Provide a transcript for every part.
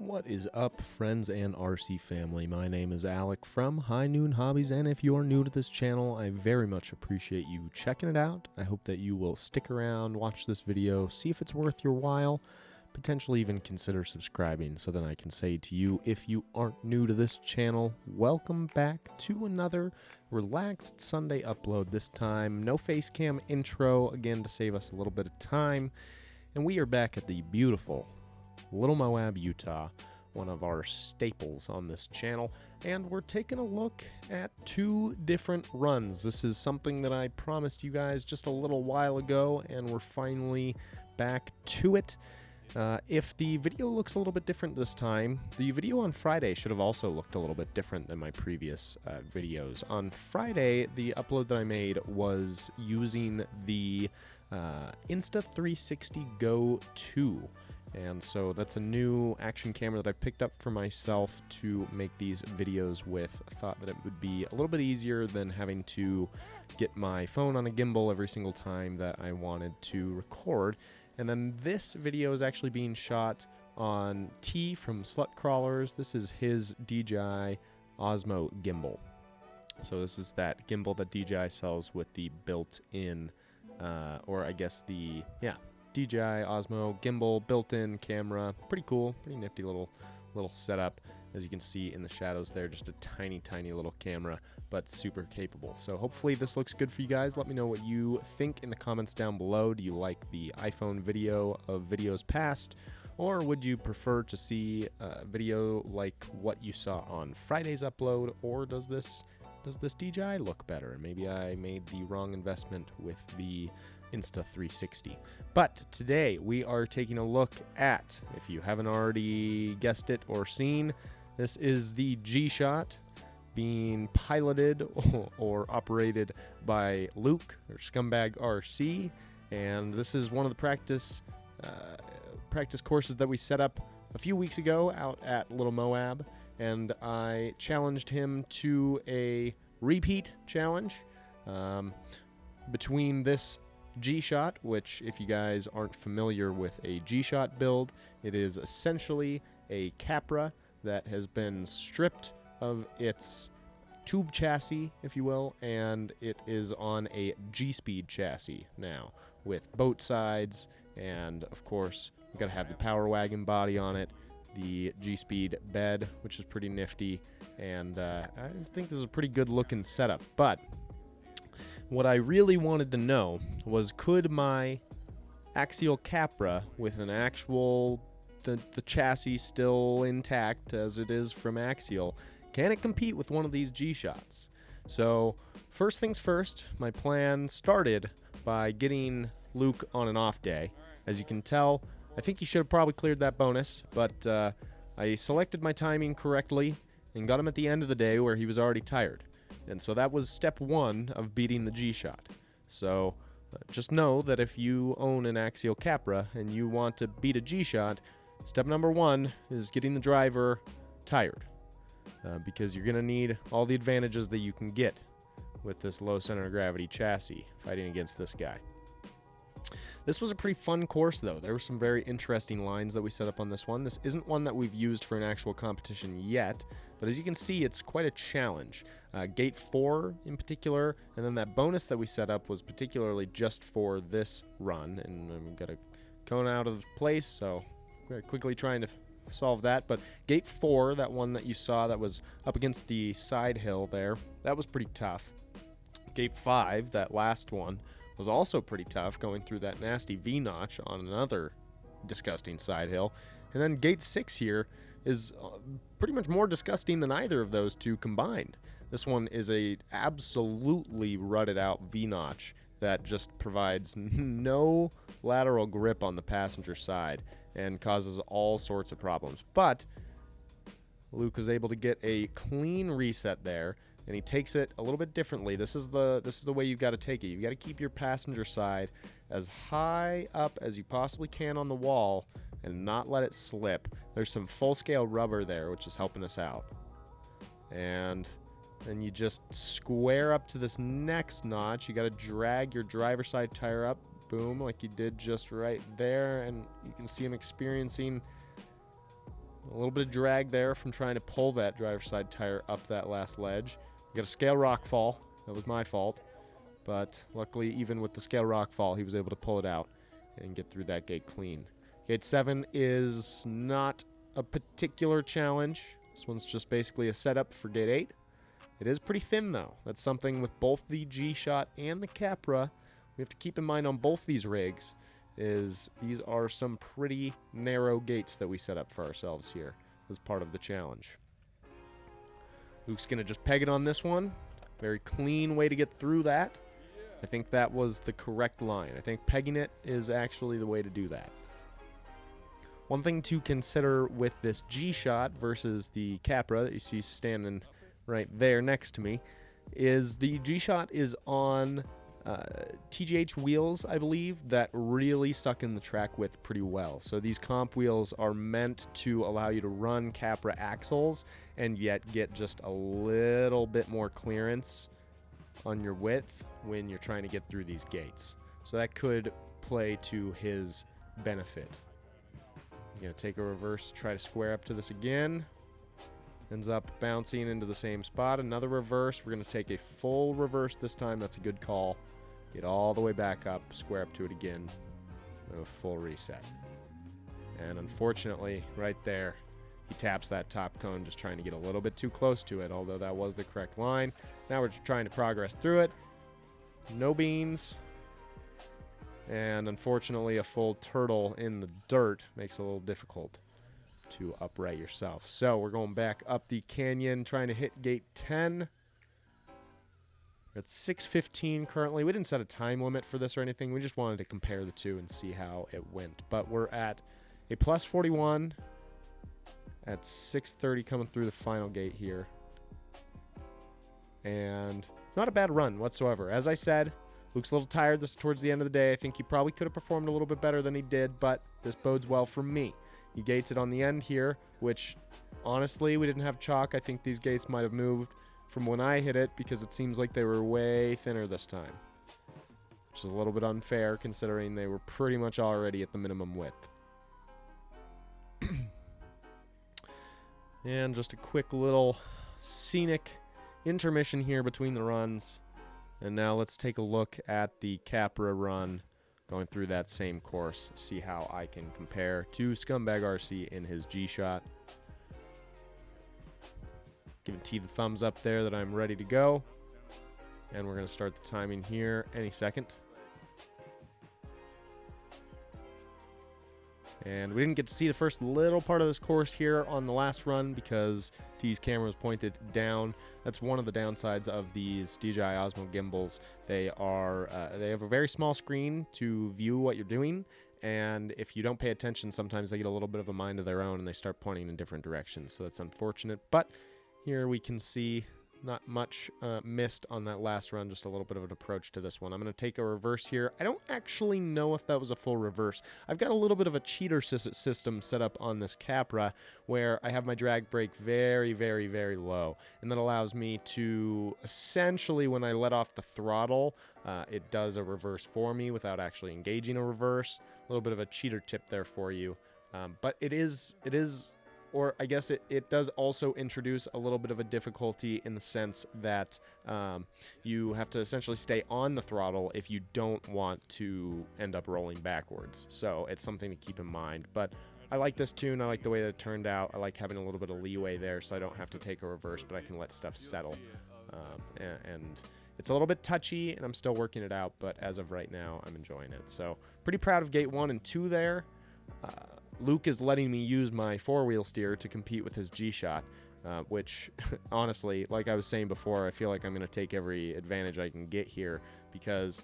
What is up, friends and RC family? My name is Alec from High Noon Hobbies, and if you are new to this channel, I very much appreciate you checking it out. I hope that you will stick around, watch this video, see if it's worth your while, potentially even consider subscribing so then I can say to you, if you aren't new to this channel, welcome back to another relaxed Sunday upload. This time, no face cam intro, again to save us a little bit of time, and we are back at the beautiful Lil Moab, Utah, one of our staples on this channel, and we're taking a look at two different runs. This is something that I promised you guys just a little while ago, and we're finally back to it. If the video looks a little bit different this time, the video on Friday should have also looked a little bit different than my previous videos. On Friday, the upload that I made was using the Insta360 Go 2. And so that's a new action camera that I picked up for myself to make these videos with. I thought that it would be a little bit easier than having to get my phone on a gimbal every single time that I wanted to record. And then this video is actually being shot on T from Slut Crawlers. This is his DJI Osmo gimbal. So this is that gimbal that DJI sells with the built-in, or I guess the, yeah, DJI Osmo gimbal, built-in camera. Pretty cool, pretty nifty little setup. As you can see in the shadows there, just a tiny little camera, but super capable. So hopefully this looks good for you guys. Let me know what you think in the comments down below. Do you like the iPhone video of videos past, or would you prefer to see a video like what you saw on Friday's upload, or does this DJI look better? Maybe I made the wrong investment with the Insta360. But today we are taking a look at, if you haven't already guessed it or seen, this is the G-Shot being piloted or operated by Luke, or ScumbagRC, and this is one of the practice courses that we set up a few weeks ago out at Lil Moab, and I challenged him to a repeat challenge between this G-Shot, which, if you guys aren't familiar with a G-Shot build, it is essentially a Capra that has been stripped of its tube chassis, if you will, and it is on a G-Speed chassis now, with boat sides, and of course, we've got to have the Power Wagon body on it, the G-Speed bed, which is pretty nifty, and I think this is a pretty good looking setup. But what I really wanted to know was, could my Axial Capra, with an actual, the chassis still intact as it is from Axial, can it compete with one of these G-Shots? So first things first, my plan started by getting Luke on an off day. As you can tell, I think he should have probably cleared that bonus, but I selected my timing correctly and got him at the end of the day where he was already tired. And so that was step one of beating the G-Shot. So just know that if you own an Axial Capra and you want to beat a G-Shot, step number one is getting the driver tired, because you're going to need all the advantages that you can get with this low center of gravity chassis fighting against this guy. This was a pretty fun course, though. There were some very interesting lines that we set up on this one. This isn't one that we've used for an actual competition yet, but as you can see, it's quite a challenge. Gate 4 in particular, and then that bonus that we set up was particularly just for this run, and I'm got a cone out of place, so very quickly trying to solve that. But Gate 4, that one that you saw that was up against the side hill there, that was pretty tough. Gate 5, that last one, was also pretty tough, going through that nasty V-notch on another disgusting side hill. And then Gate 6 here is pretty much more disgusting than either of those two combined. This one is a absolutely rutted out V-notch that just provides no lateral grip on the passenger side and causes all sorts of problems. But Luke was able to get a clean reset there, and he takes it a little bit differently. This is the way you've got to take it. You've got to keep your passenger side as high up as you possibly can on the wall and not let it slip. There's some full-scale rubber there, which is helping us out. And then you just square up to this next notch. You got to drag your driver's side tire up, boom, like you did just right there, and you can see him experiencing A little bit of drag there from trying to pull that driver's side tire up that last ledge. We got a scale rock fall. That was my fault. But luckily, even with the scale rock fall, he was able to pull it out and get through that gate clean. Gate 7 is not a particular challenge. This one's just basically a setup for gate 8. It is pretty thin, though. That's something with both the G-Shot and the Capra we have to keep in mind on both these rigs, is these are some pretty narrow gates that we set up for ourselves here as part of the challenge. Luke's going to just peg it on this one. Very clean way to get through that. I think that was the correct line. I think pegging it is actually the way to do that. One thing to consider with this G-Shot versus the Capra that you see standing right there next to me is the G-Shot is on TGH wheels, I believe, that really suck in the track width pretty well. So these comp wheels are meant to allow you to run Capra axles and yet get just a little bit more clearance on your width when you're trying to get through these gates. So that could play to his benefit. He's going to take a reverse, try to square up to this again. Ends up bouncing into the same spot. Another reverse. We're going to take a full reverse this time. That's a good call. Get all the way back up, square up to it again. A full reset. And unfortunately, right there, he taps that top cone, just trying to get a little bit too close to it, although that was the correct line. Now we're just trying to progress through it. No beans. And unfortunately, a full turtle in the dirt makes it a little difficult to upright yourself. So we're going back up the canyon, trying to hit gate 10. We're at 6:15 currently. We didn't set a time limit for this or anything. We just wanted to compare the two and see how it went. But we're at a plus 41 at 6:30 coming through the final gate here. And not a bad run whatsoever. As I said, Luke's a little tired. This is towards the end of the day. I think he probably could have performed a little bit better than he did, but this bodes well for me. He gates it on the end here, which honestly, we didn't have chalk. I think these gates might have moved from when I hit it because it seems like they were way thinner this time, which is a little bit unfair considering they were pretty much already at the minimum width. And just a quick little scenic intermission here between the runs. And now let's take a look at the Capra run going through that same course, see how I can compare to ScumbagRC in his G-Shot. Giving T the thumbs up there that I'm ready to go. And we're going to start the timing here any second. And we didn't get to see the first little part of this course here on the last run because T's camera was pointed down. That's one of the downsides of these DJI Osmo gimbals. They have a very small screen to view what you're doing, and if you don't pay attention, sometimes they get a little bit of a mind of their own and they start pointing in different directions. So that's unfortunate, but here we can see not much missed on that last run, just a little bit of an approach to this one. I'm going to take a reverse here. I don't actually know if that was a full reverse. I've got a little bit of a cheater system set up on this Capra where I have my drag brake very, very, very low. And that allows me to essentially, when I let off the throttle, it does a reverse for me without actually engaging a reverse. A little bit of a cheater tip there for you. But it is, or I guess it does also introduce a little bit of a difficulty in the sense that you have to essentially stay on the throttle if you don't want to end up rolling backwards. So it's something to keep in mind. But I like this tune. I like the way that it turned out. I like having a little bit of leeway there so I don't have to take a reverse, but I can let stuff settle. And it's a little bit touchy, and I'm still working it out, but as of right now, I'm enjoying it. So pretty proud of gate 1 and 2 there. Luke is letting me use my 4-wheel steer to compete with his G-Shot, which, honestly, like I was saying before, I feel like I'm going to take every advantage I can get here because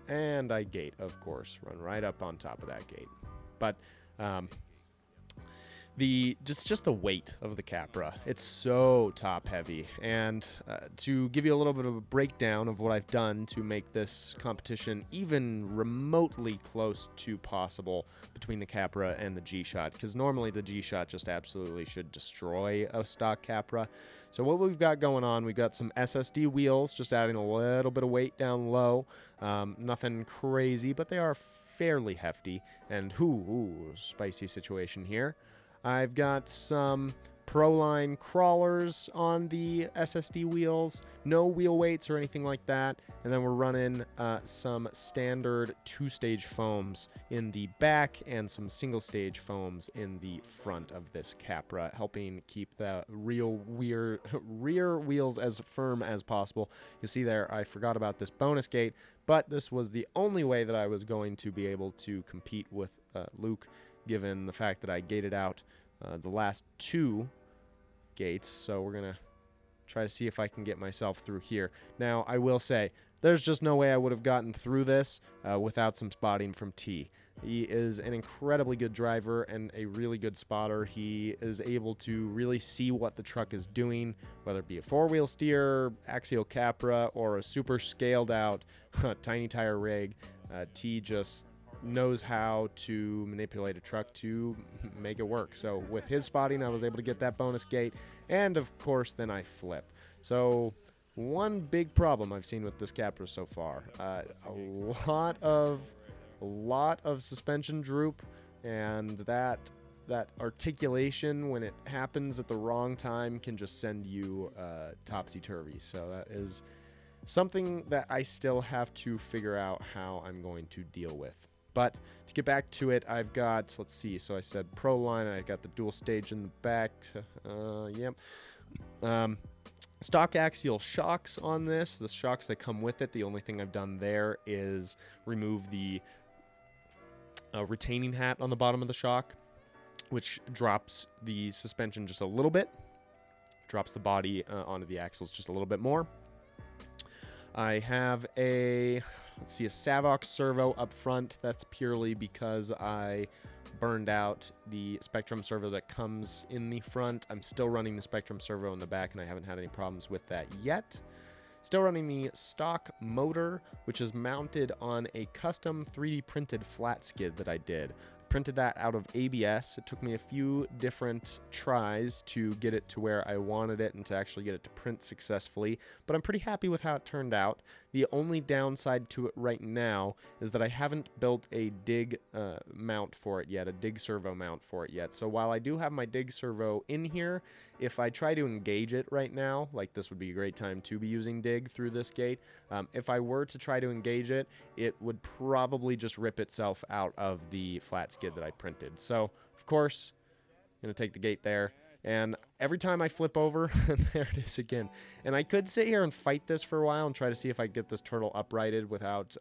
and I gate, of course, run right up on top of that gate. But just the weight of the Capra, it's so top heavy, and to give you a little bit of a breakdown of what I've done to make this competition even remotely close to possible between the Capra and the G-Shot, because normally the G-Shot just absolutely should destroy a stock Capra. So what we've got going on, we've got some SSD wheels, just adding a little bit of weight down low, nothing crazy, but they are fairly hefty, and spicy situation here. I've got some Proline crawlers on the SSD wheels, no wheel weights or anything like that, and then we're running some standard 2-stage foams in the back and some single-stage foams in the front of this Capra, helping keep the rear wheels as firm as possible. You see there, I forgot about this bonus gate, but this was the only way that I was going to be able to compete with Luke, given the fact that I gated out the last 2 gates, so we're gonna try to see if I can get myself through here. Now, I will say, there's just no way I would have gotten through this without some spotting from T. He is an incredibly good driver and a really good spotter. He is able to really see what the truck is doing, whether it be a 4-wheel steer, Axial Capra, or a super scaled out tiny tire rig. T just knows how to manipulate a truck to make it work. So with his spotting, I was able to get that bonus gate, and of course then I flip. So one big problem I've seen with this Capra so far, a lot of suspension droop, and that articulation when it happens at the wrong time can just send you topsy-turvy. So that is something that I still have to figure out how I'm going to deal with. But to get back to it, I've got, let's see, so I said Proline, I got the dual stage in the back, yep. Stock axial shocks on this, the shocks that come with it. The only thing I've done there is remove the retaining hat on the bottom of the shock, which drops the suspension just a little bit, drops the body onto the axles just a little bit more. I have a, let's see, a Savox servo up front. That's purely because I burned out the Spectrum servo that comes in the front. I'm still running the Spectrum servo in the back, and I haven't had any problems with that yet. Still running the stock motor, which is mounted on a custom 3D printed flat skid that I did. Printed that out of ABS. It took me a few different tries to get it to where I wanted it and to actually get it to print successfully, but I'm pretty happy with how it turned out. The only downside to it right now is that I haven't built a dig mount for it yet, a dig servo mount for it yet. So while I do have my dig servo in here, if I try to engage it right now, like this would be a great time to be using dig through this gate, if I were to try to engage it, it would probably just rip itself out of the flat skid that I printed. So, of course, I'm going to take the gate there, and every time I flip over, there it is again. And I could sit here and fight this for a while and try to see if I get this turtle uprighted without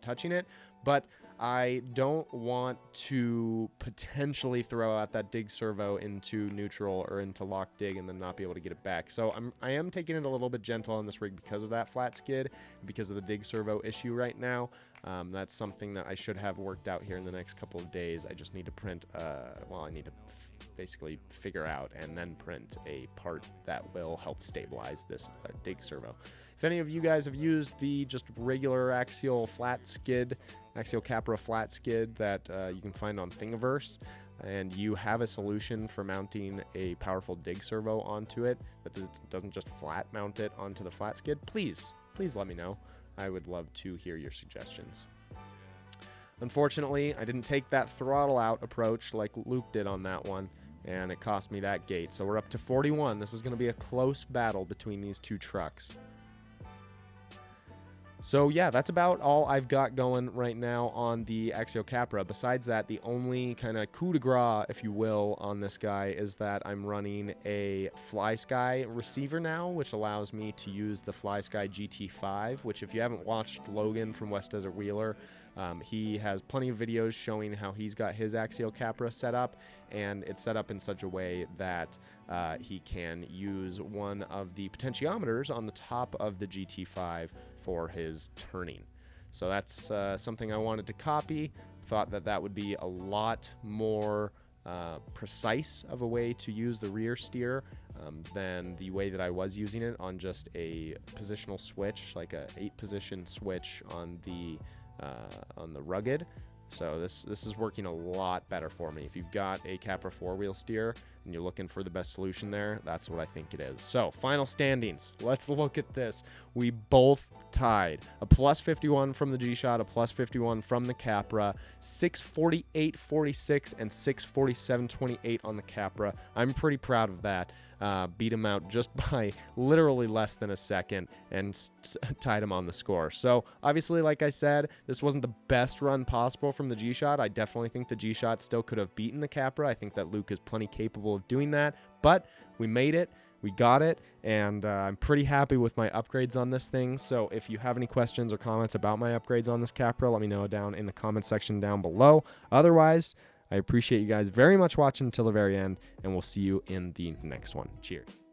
touching it, but I don't want to potentially throw out that dig servo into neutral or into lock dig and then not be able to get it back. So I am taking it a little bit gentle on this rig because of that flat skid, because of the dig servo issue right now. That's something that I should have worked out here in the next couple of days. I just need to print, I need to basically figure out and then print a part that will help stabilize this dig servo. If any of you guys have used the just regular axial flat skid, Axial Capra flat skid that you can find on Thingiverse, and you have a solution for mounting a powerful dig servo onto it that doesn't just flat mount it onto the flat skid, please let me know. I would love to hear your suggestions. Unfortunately, I didn't take that throttle out approach like Luke did on that one, and it cost me that gate. So we're up to 41. This is going to be a close battle between these two trucks. So yeah, that's about all I've got going right now on the Axial Capra. Besides that, the only kind of coup de grace, if you will, on this guy is that I'm running a FlySky receiver now, which allows me to use the FlySky GT5, which if you haven't watched Logan from West Desert Wheeler, he has plenty of videos showing how he's got his Axial Capra set up, and it's set up in such a way that he can use one of the potentiometers on the top of the GT5 for his turning. So that's something I wanted to copy. Thought that that would be a lot more precise of a way to use the rear steer than the way that I was using it on just a positional switch, like a 8-position switch on the rugged. So this is working a lot better for me. If you've got a Capra 4-wheel steer, and you're looking for the best solution there, that's what I think it is. So final standings, let's look at this. We both tied. A plus 51 from the G-Shot, a plus 51 from the Capra, 648.46 and 647.28 on the Capra. I'm pretty proud of that. Beat him out just by literally less than a second and tied him on the score. So obviously, like I said, this wasn't the best run possible from the G-Shot. I definitely think the G-Shot still could have beaten the Capra. I think that Luke is plenty capable of doing that, but we made it. We got it, and I'm pretty happy with my upgrades on this thing. So if you have any questions or comments about my upgrades on this Capra, let me know down in the comment section down below. Otherwise, I appreciate you guys very much watching until the very end, and we'll see you in the next one. Cheers.